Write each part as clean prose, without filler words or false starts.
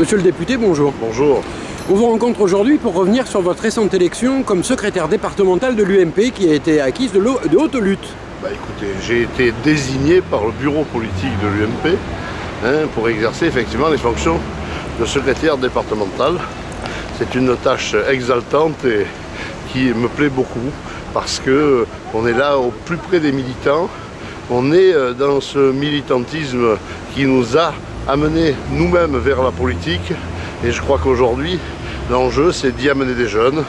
Monsieur le député, bonjour. Bonjour. On vous rencontre aujourd'hui pour revenir sur votre récente élection comme secrétaire départemental de l'UMP qui a été acquise de haute lutte. Écoutez, j'ai été désigné par le bureau politique de l'UMP pour exercer effectivement les fonctions de secrétaire départemental. C'est une tâche exaltante et qui me plaît beaucoup parce qu'on est là au plus près des militants. On est dans ce militantisme qui nous a amenés nous-mêmes vers la politique. Et je crois qu'aujourd'hui, l'enjeu, c'est d'y amener des jeunes,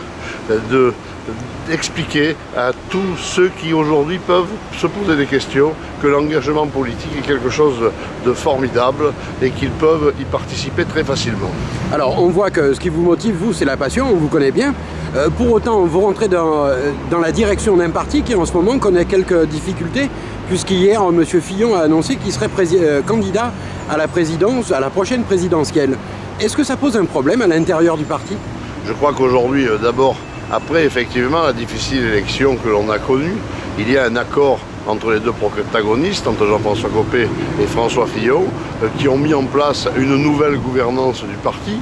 d'expliquer à tous ceux qui aujourd'hui peuvent se poser des questions que l'engagement politique est quelque chose de formidable et qu'ils peuvent y participer très facilement. Alors, on voit que ce qui vous motive, vous, c'est la passion, on vous connaît bien. Pour autant, vous rentrez dans la direction d'un parti qui, en ce moment, connaît quelques difficultés, puisqu'hier, M. Fillon a annoncé qu'il serait candidat à la présidence, à la prochaine présidentielle. Est-ce que ça pose un problème à l'intérieur du parti? Je crois qu'aujourd'hui, d'abord, après effectivement la difficile élection que l'on a connue, il y a un accord entre les deux protagonistes, entre Jean-François Copé et François Fillon, qui ont mis en place une nouvelle gouvernance du parti,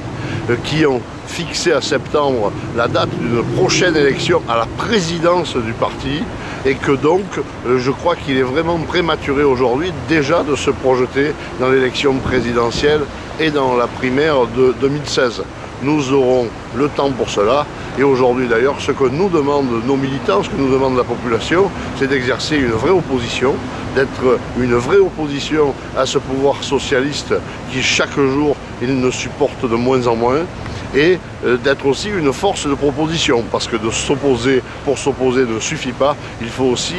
qui ont fixé à septembre la date d'une prochaine élection à la présidence du parti, et que donc je crois qu'il est vraiment prématuré aujourd'hui déjà de se projeter dans l'élection présidentielle et dans la primaire de 2016. Nous aurons le temps pour cela. Et aujourd'hui d'ailleurs, ce que nous demandent nos militants, ce que nous demande la population, c'est d'exercer une vraie opposition, d'être une vraie opposition à ce pouvoir socialiste qui chaque jour, il ne supporte de moins en moins, et d'être aussi une force de proposition, parce que de s'opposer pour s'opposer ne suffit pas, il faut aussi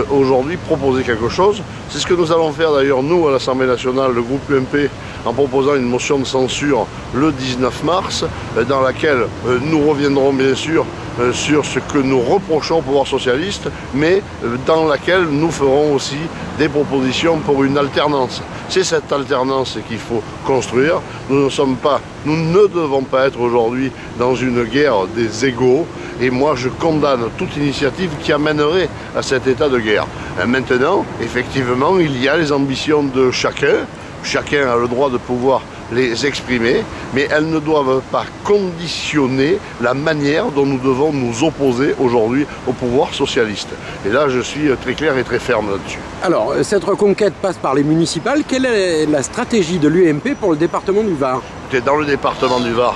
aujourd'hui proposer quelque chose. C'est ce que nous allons faire d'ailleurs nous à l'Assemblée nationale, le groupe UMP, en proposant une motion de censure le 19 mars, dans laquelle nous reviendrons bien sûr sur ce que nous reprochons au pouvoir socialiste, mais dans laquelle nous ferons aussi des propositions pour une alternance. C'est cette alternance qu'il faut construire. Nous ne devons pas être aujourd'hui dans une guerre des égaux, et moi je condamne toute initiative qui amènerait à cet état de guerre. Maintenant, effectivement, il y a les ambitions de chacun. Chacun a le droit de pouvoir les exprimer, mais elles ne doivent pas conditionner la manière dont nous devons nous opposer aujourd'hui au pouvoir socialiste. Et là, je suis très clair et très ferme là-dessus. Alors, cette reconquête passe par les municipales. Quelle est la stratégie de l'UMP pour le département du Var? Dans le département du Var,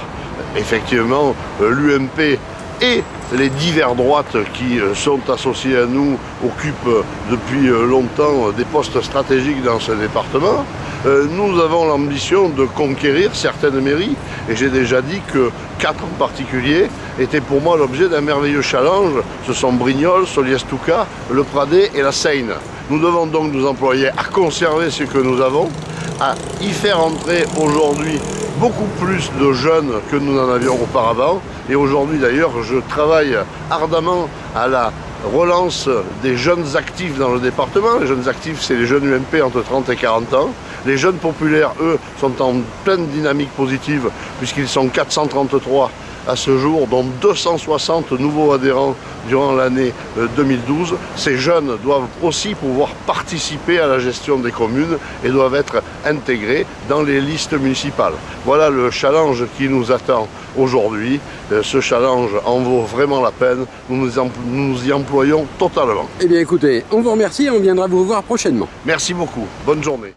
effectivement, l'UMP et les diverses droites qui sont associées à nous occupent depuis longtemps des postes stratégiques dans ce département. Nous avons l'ambition de conquérir certaines mairies, et j'ai déjà dit que 4 en particulier étaient pour moi l'objet d'un merveilleux challenge. Ce sont Brignoles, Soliès-Touka, Le Pradet et la Seine. Nous devons donc nous employer à conserver ce que nous avons, à y faire entrer aujourd'hui beaucoup plus de jeunes que nous n'en avions auparavant. Et aujourd'hui d'ailleurs, je travaille ardemment à la relance des jeunes actifs dans le département. Les jeunes actifs, c'est les jeunes UMP entre 30 et 40 ans. Les jeunes populaires, eux, sont en pleine dynamique positive puisqu'ils sont 433 à ce jour, dont 260 nouveaux adhérents durant l'année 2012. Ces jeunes doivent aussi pouvoir participer à la gestion des communes et doivent être intégrés dans les listes municipales. Voilà le challenge qui nous attend aujourd'hui. Ce challenge en vaut vraiment la peine. Nous nous y employons totalement. Eh bien écoutez, on vous remercie et on viendra vous voir prochainement. Merci beaucoup. Bonne journée.